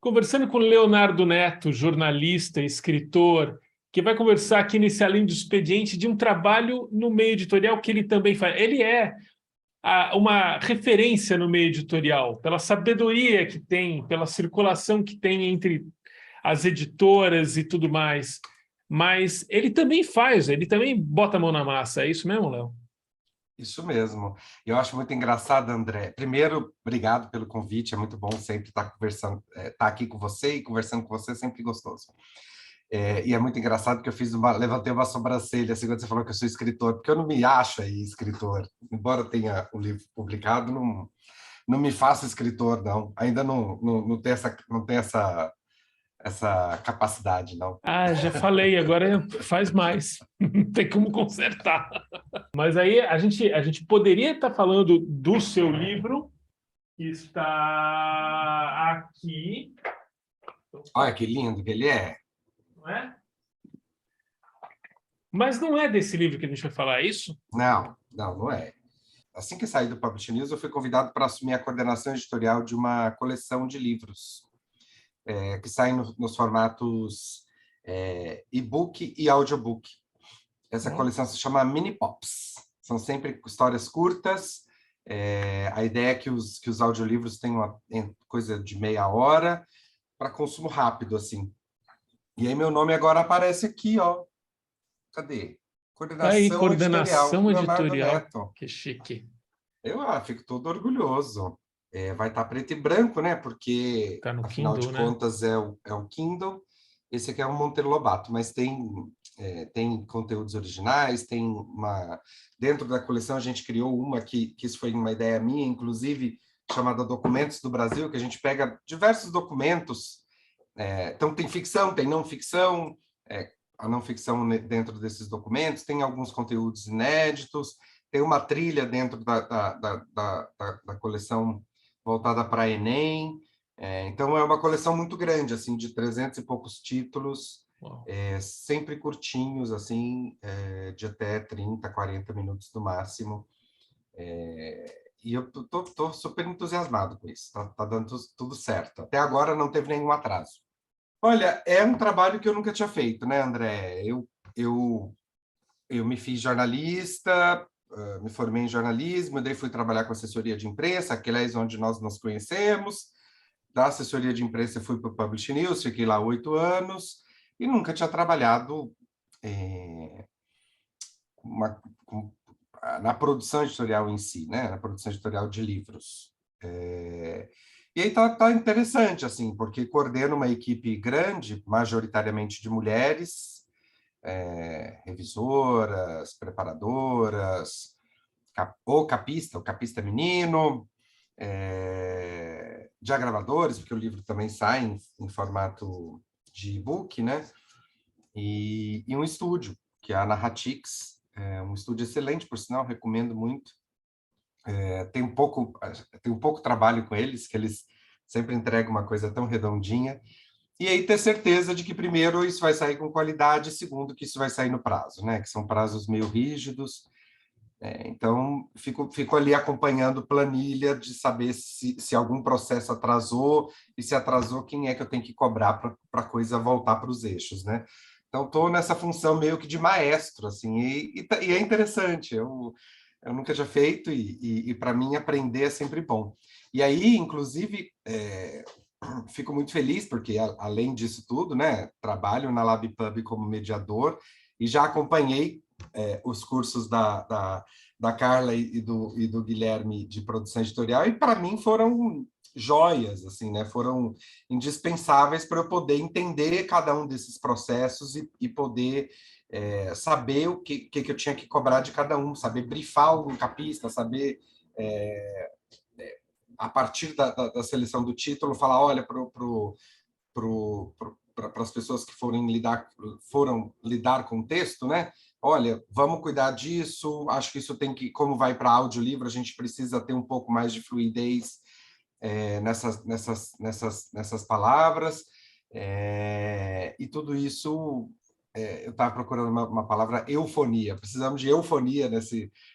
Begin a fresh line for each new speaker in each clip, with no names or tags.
Conversando com Leonardo Neto, jornalista, escritor, que vai conversar aqui nesse Além do Expediente de um trabalho no meio editorial que ele também faz. Ele é uma referência no meio editorial, pela sabedoria que tem, pela circulação que tem entre as editoras e tudo mais. Mas ele também bota a mão na massa. É isso mesmo, Léo?
Isso mesmo. Eu acho muito engraçado, André. Primeiro, obrigado pelo convite. É muito bom sempre estar conversando, estar aqui com você e conversando com você é sempre gostoso. E é muito engraçado que levantei uma sobrancelha assim, quando você falou que eu sou escritor, porque eu não me acho aí escritor. Embora tenha um livro publicado, não me faço escritor, não. Ainda não tenho essa capacidade, não.
Ah, já falei, agora faz mais. Não tem como consertar. Mas aí a gente poderia estar falando do seu livro, que está aqui.
Olha que lindo que ele é.
Não é? Mas não é desse livro que a gente vai falar, é isso?
Não é. Assim que saí do Publish News, eu fui convidado para assumir a coordenação editorial de uma coleção de livros que saem nos formatos e-book e audiobook. Essa coleção se chama Mini Pops. São sempre histórias curtas. A ideia é que os audiolivros tenham coisa de meia hora para consumo rápido, assim. E aí meu nome agora aparece aqui, ó. Cadê?
Tá aí,
Coordenação editorial,
coordenação
Leonardo
editorial.
Neto.
Que chique.
Eu fico todo orgulhoso. Vai estar preto e branco, né? Porque,
Tá no
afinal de
Kindle, né?
contas, é o Kindle. Esse aqui é um Monteiro Lobato, mas tem conteúdos originais, Dentro da coleção, a gente criou uma que isso foi uma ideia minha, inclusive, chamada Documentos do Brasil, que a gente pega diversos documentos. Então, tem ficção, tem não ficção. A não ficção dentro desses documentos, tem alguns conteúdos inéditos, tem uma trilha dentro da coleção voltada para Enem. Então, é uma coleção muito grande, assim, de 300 e poucos títulos, sempre curtinhos, assim, de até 30, 40 minutos no máximo. E eu tô super entusiasmado com isso, tá dando tudo certo. Até agora não teve nenhum atraso. Olha, é um trabalho que eu nunca tinha feito, né, André? Eu me fiz jornalista, me formei em jornalismo, daí fui trabalhar com assessoria de imprensa, que é onde nós nos conhecemos. Da assessoria de imprensa eu fui para o Publish News, fiquei lá 8 anos e nunca tinha trabalhado uma, com, na produção editorial em si, né? Na produção editorial de livros. E aí tá interessante, assim, porque coordeno uma equipe grande, majoritariamente de mulheres, revisoras, preparadoras, o capista menino, diagravadores, porque o livro também sai em formato de e-book, né? E um estúdio, que é a Narratix, um estúdio excelente, por sinal, recomendo muito. Tem um pouco trabalho com eles, que eles sempre entregam uma coisa tão redondinha. E aí ter certeza de que, primeiro, isso vai sair com qualidade, e segundo, que isso vai sair no prazo, né? Que são prazos meio rígidos. Então, fico ali acompanhando planilha de saber se algum processo atrasou, e se atrasou, quem é que eu tenho que cobrar para a coisa voltar para os eixos, né? Então, estou nessa função meio que de maestro, assim, e é interessante. Eu nunca tinha feito, e para mim aprender é sempre bom. E aí, inclusive, fico muito feliz, porque além disso tudo, né, trabalho na LabPub como mediador, e já acompanhei os cursos da Carla e do Guilherme de produção editorial, e para mim foram joias, assim, né? Foram indispensáveis para eu poder entender cada um desses processos e poder saber o que eu tinha que cobrar de cada um, saber brifar o capista, saber a partir da seleção do título, falar, olha, para as pessoas que foram lidar com o texto, né? Olha, vamos cuidar disso, acho que isso tem que, como vai para audiolivro, a gente precisa ter um pouco mais de fluidez nessas palavras, e tudo isso, eu estava procurando uma palavra, eufonia, precisamos de eufonia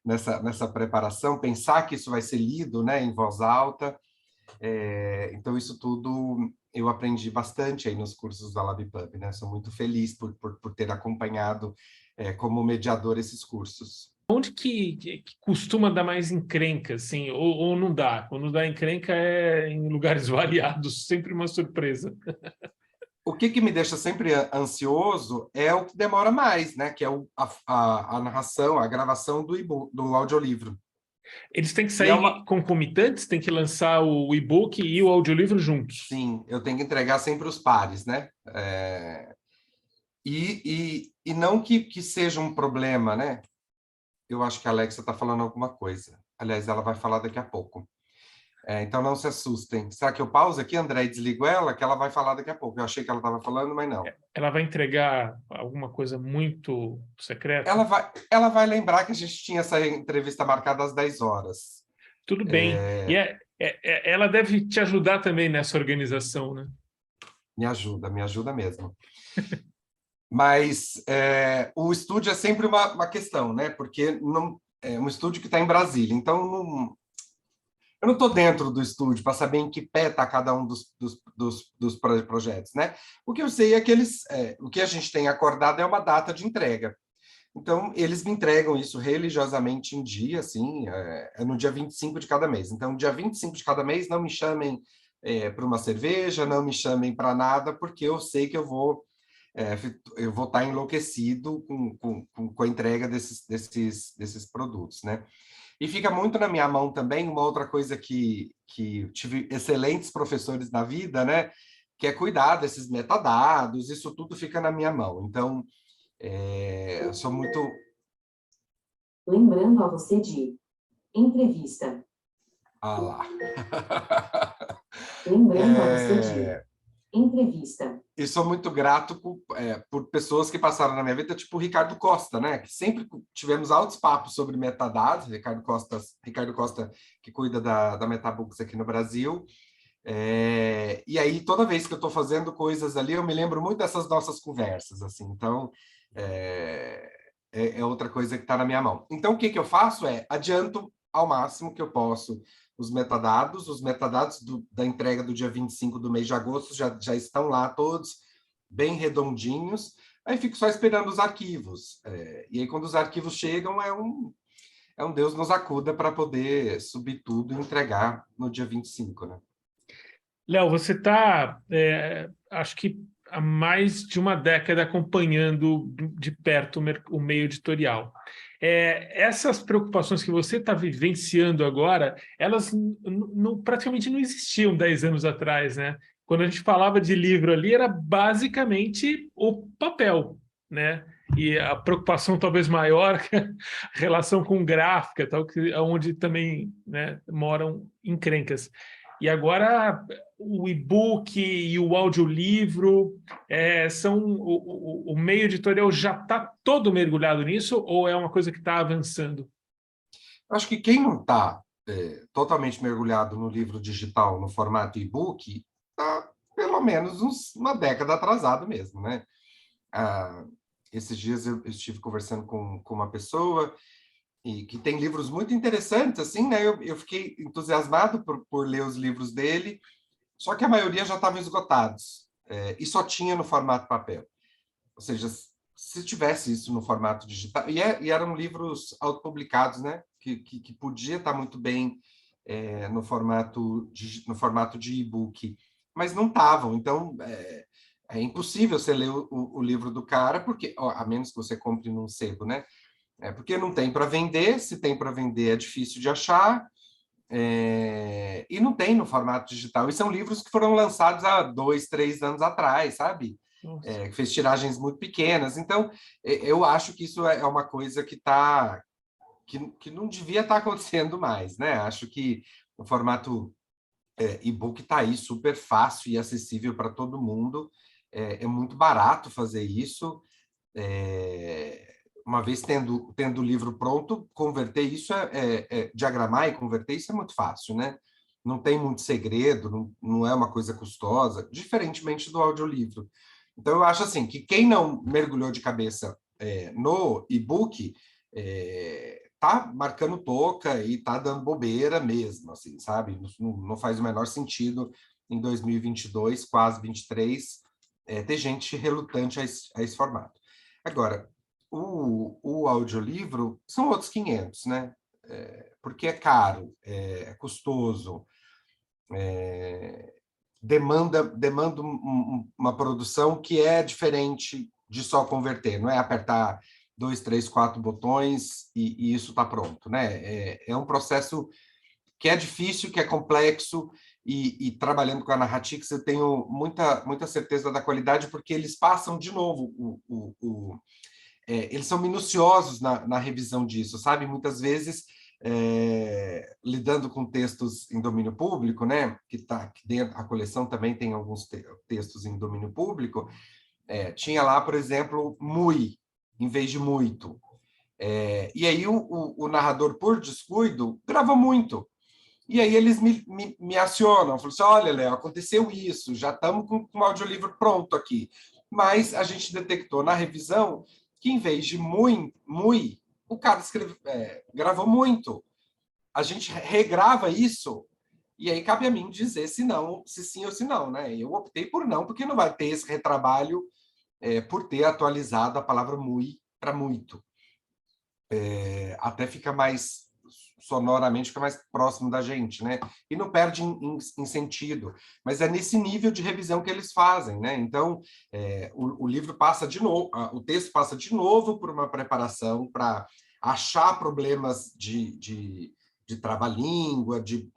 nessa preparação, pensar que isso vai ser lido, né, em voz alta, então isso tudo eu aprendi bastante aí nos cursos da LabPub, né? Sou muito feliz por ter acompanhado como mediador esses cursos.
Onde que costuma dar mais encrenca, assim, ou não dá? Quando dá encrenca é em lugares variados, sempre uma surpresa.
O que me deixa sempre ansioso é o que demora mais, né? Que é a narração, a gravação do e-book, do audiolivro.
Eles têm que
E é
sair concomitantes, tem que lançar o e-book e o audiolivro juntos.
sim, eu tenho que entregar sempre os pares, né? E não que seja um problema, né? Eu acho que a Alexa está falando alguma coisa. Aliás, ela vai falar daqui a pouco. Então não se assustem. Será que eu pauso aqui, André, e desligo ela? Que ela vai falar daqui a pouco. Eu achei que ela estava falando, mas não.
Ela vai entregar alguma coisa muito secreta?
Ela vai lembrar que a gente tinha essa entrevista marcada às 10 horas.
Tudo bem. E ela deve te ajudar também nessa organização, né?
Me ajuda mesmo. Mas o estúdio é sempre uma questão, né? Porque não, é um estúdio que está em Brasília, então eu não estou dentro do estúdio para saber em que pé está cada um dos projetos, né? O que eu sei é que o que a gente tem acordado é uma data de entrega. Então, eles me entregam isso religiosamente em dia, assim, no dia 25 de cada mês. Então, dia 25 de cada mês, não me chamem para uma cerveja, não me chamem para nada, porque eu sei que eu vou estar enlouquecido com a entrega desses produtos, né? E fica muito na minha mão também uma outra coisa que tive excelentes professores na vida, né? Que é cuidar desses metadados, isso tudo fica na minha mão. Então, eu sou muito...
Lembrando a você de entrevista.
Ah lá.
Lembrando a você de entrevista.
E sou muito grato por pessoas que passaram na minha vida, tipo o Ricardo Costa, né? Que sempre tivemos altos papos sobre metadados. Ricardo Costa que cuida da Metabooks aqui no Brasil. E aí, toda vez que eu estou fazendo coisas ali, eu me lembro muito dessas nossas conversas, assim. Então, é outra coisa que está na minha mão. Então, o que eu faço adianto ao máximo que eu posso os metadados da entrega do dia 25 do mês de agosto já estão lá todos bem redondinhos, aí fico só esperando os arquivos. E aí, quando os arquivos chegam, é um Deus nos acuda para poder subir tudo e entregar no dia 25, né?
Léo, você está, acho que há mais de uma década acompanhando de perto o meio editorial. Essas preocupações que você está vivenciando agora, elas praticamente não existiam 10 anos atrás, né? Quando a gente falava de livro ali, era basicamente o papel, né? E a preocupação talvez maior, a relação com gráfica, tal, onde também, né, moram encrencas. E agora o e-book e o audiolivro são o meio editorial já está todo mergulhado nisso ou é uma coisa que está avançando?
Acho que quem não está totalmente mergulhado no livro digital, no formato e-book, está pelo menos uma década atrasado mesmo, né? Esses dias eu estive conversando com uma pessoa e que tem livros muito interessantes, assim, né? Eu fiquei entusiasmado por ler os livros dele, só que a maioria já estavam esgotados, e só tinha no formato papel. Ou seja, se tivesse isso no formato digital, e eram livros autopublicados, né? Que podia estar muito bem no formato de e-book, mas não estavam. Então, é impossível você ler o livro do cara, porque a menos que você compre num sebo, né? Porque não tem para vender, se tem para vender é difícil de achar, e não tem no formato digital. E são livros que foram lançados há 2, 3 anos atrás, sabe? Que fez tiragens muito pequenas. Então, eu acho que isso é uma coisa que não devia estar acontecendo mais, né? Acho que o formato e-book está aí super fácil e acessível para todo mundo. É muito barato fazer isso. Uma vez tendo o livro pronto, converter isso, diagramar e converter isso é muito fácil, né? Não tem muito segredo, não é uma coisa custosa, diferentemente do audiolivro. Então, eu acho assim, que quem não mergulhou de cabeça no e-book tá marcando toca e tá dando bobeira mesmo, assim, sabe? Não faz o menor sentido em 2022, quase 23, ter gente relutante a esse formato. Agora, o audiolivro são outros 500, né? Porque é caro, é custoso, demanda uma produção que é diferente de só converter, não é apertar 2, 3, 4 botões e isso está pronto, né? É um processo que é difícil, que é complexo, e trabalhando com a Narratix eu tenho muita certeza da qualidade, porque eles passam de novo, eles são minuciosos na revisão disso, sabe? Muitas vezes, lidando com textos em domínio público, né? Que dentro a coleção também tem alguns textos em domínio público, tinha lá, por exemplo, mui, em vez de muito. E aí o narrador, por descuido, grava muito. E aí eles me acionam, falam assim, olha, Léo, aconteceu isso, já estamos com o audiolivro pronto aqui. Mas a gente detectou na revisão que, em vez de mui, o cara gravou muito. A gente regrava isso, e aí cabe a mim dizer se não, se sim ou se não, né? Eu optei por não, porque não vai ter esse retrabalho por ter atualizado a palavra mui para muito. Até fica mais sonoramente, fica mais próximo da gente, né? E não perde em sentido. Mas é nesse nível de revisão que eles fazem, né? Então, o livro passa de novo, o texto passa de novo por uma preparação para achar problemas de trava-língua, de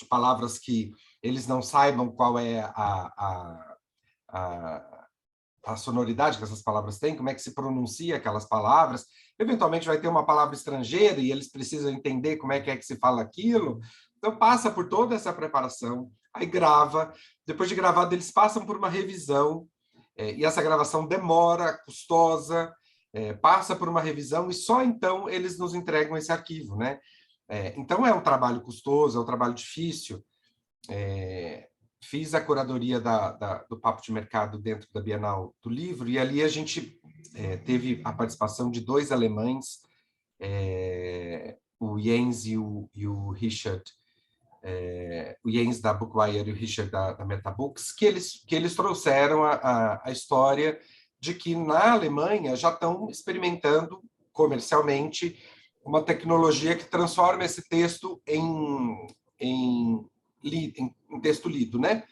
palavras que eles não saibam qual é a sonoridade que essas palavras têm, como é que se pronuncia aquelas palavras. Eventualmente vai ter uma palavra estrangeira e eles precisam entender como é que se fala aquilo. Então passa por toda essa preparação, aí grava. Depois de gravado, eles passam por uma revisão, e essa gravação demora, custosa, passa por uma revisão e só então eles nos entregam esse arquivo, né? Então é um trabalho custoso, é um trabalho difícil. Fiz a curadoria do Papo de Mercado dentro da Bienal do Livro, e ali a gente teve a participação de 2 alemães, o Jens e o Richard, o Jens da Bookwire e o Richard da Metabooks, que eles trouxeram a história de que na Alemanha já estão experimentando comercialmente uma tecnologia que transforma esse texto em texto lido, né?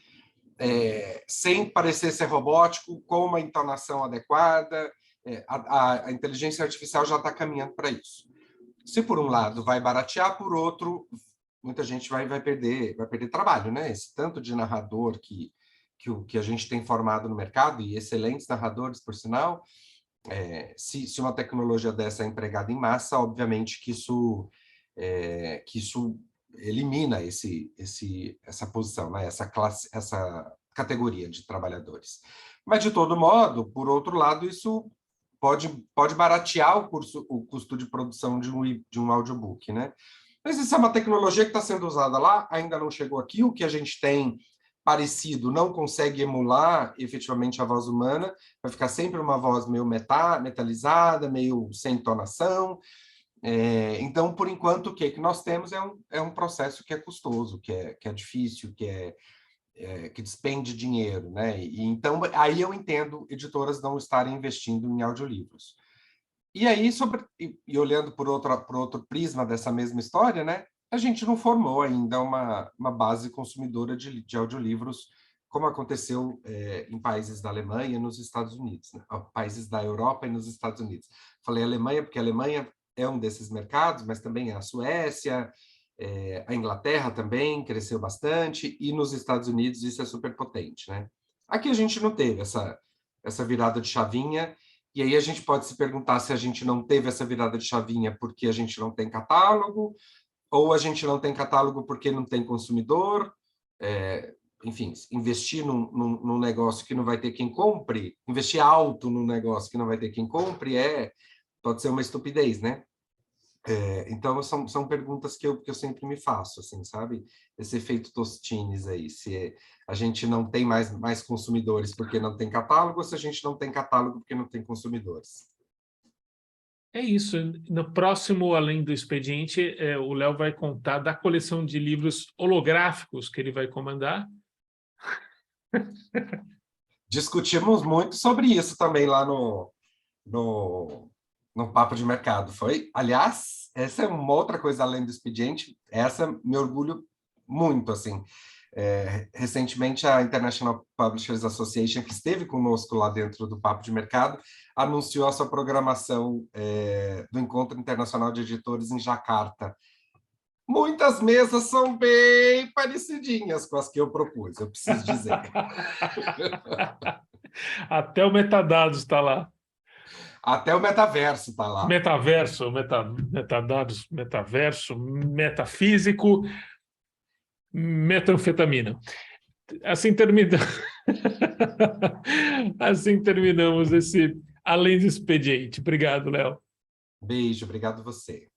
Sem parecer ser robótico, com uma entonação adequada. A inteligência artificial já está caminhando para isso. Se por um lado vai baratear, por outro, muita gente vai perder trabalho, né? Esse tanto de narrador que a gente tem formado no mercado, e excelentes narradores, por sinal, se uma tecnologia dessa é empregada em massa, obviamente que isso elimina essa posição, né? essa categoria de trabalhadores. Mas, de todo modo, por outro lado, isso pode baratear o custo de produção de um audiobook, né? Mas isso é uma tecnologia que está sendo usada lá, ainda não chegou aqui. O que a gente tem parecido não consegue emular efetivamente a voz humana, vai ficar sempre uma voz meio metalizada, meio sem entonação. Então, por enquanto, o que nós temos é um processo que é custoso, que é difícil, que despende dinheiro, né? E então, aí eu entendo editoras não estarem investindo em audiolivros. E aí, e olhando por outro prisma dessa mesma história, né? A gente não formou ainda uma base consumidora de audiolivros, como aconteceu em países da Alemanha e nos Estados Unidos, né? Países da Europa e nos Estados Unidos. Falei Alemanha porque a Alemanha é um desses mercados, mas também a Suécia, a Inglaterra também cresceu bastante, e nos Estados Unidos isso é super potente, né? Aqui a gente não teve essa virada de chavinha, e aí a gente pode se perguntar se a gente não teve essa virada de chavinha porque a gente não tem catálogo, ou a gente não tem catálogo porque não tem consumidor. Enfim, investir num negócio que não vai ter quem compre, investir alto num negócio que não vai ter quem compre, pode ser uma estupidez, né? Então, são perguntas que eu sempre me faço, assim, sabe? Esse efeito Tostines aí, se a gente não tem mais consumidores porque não tem catálogo, ou se a gente não tem catálogo porque não tem consumidores.
É isso. No próximo Além do Expediente, o Léo vai contar da coleção de livros holográficos que ele vai comandar,
Discutimos muito sobre isso também lá no Papo de Mercado. Aliás, essa é uma outra coisa além do expediente, essa me orgulho muito, assim. Recentemente, a International Publishers Association, que esteve conosco lá dentro do Papo de Mercado, anunciou a sua programação do Encontro Internacional de Editores em Jacarta. Muitas mesas são bem parecidinhas com as que eu propus, eu preciso dizer.
Até o Metadados está lá.
Até o metaverso está lá.
Metaverso, metadados, metaverso, metafísico, metanfetamina. Assim assim terminamos esse Além do Expediente. Obrigado, Léo.
Beijo, obrigado você.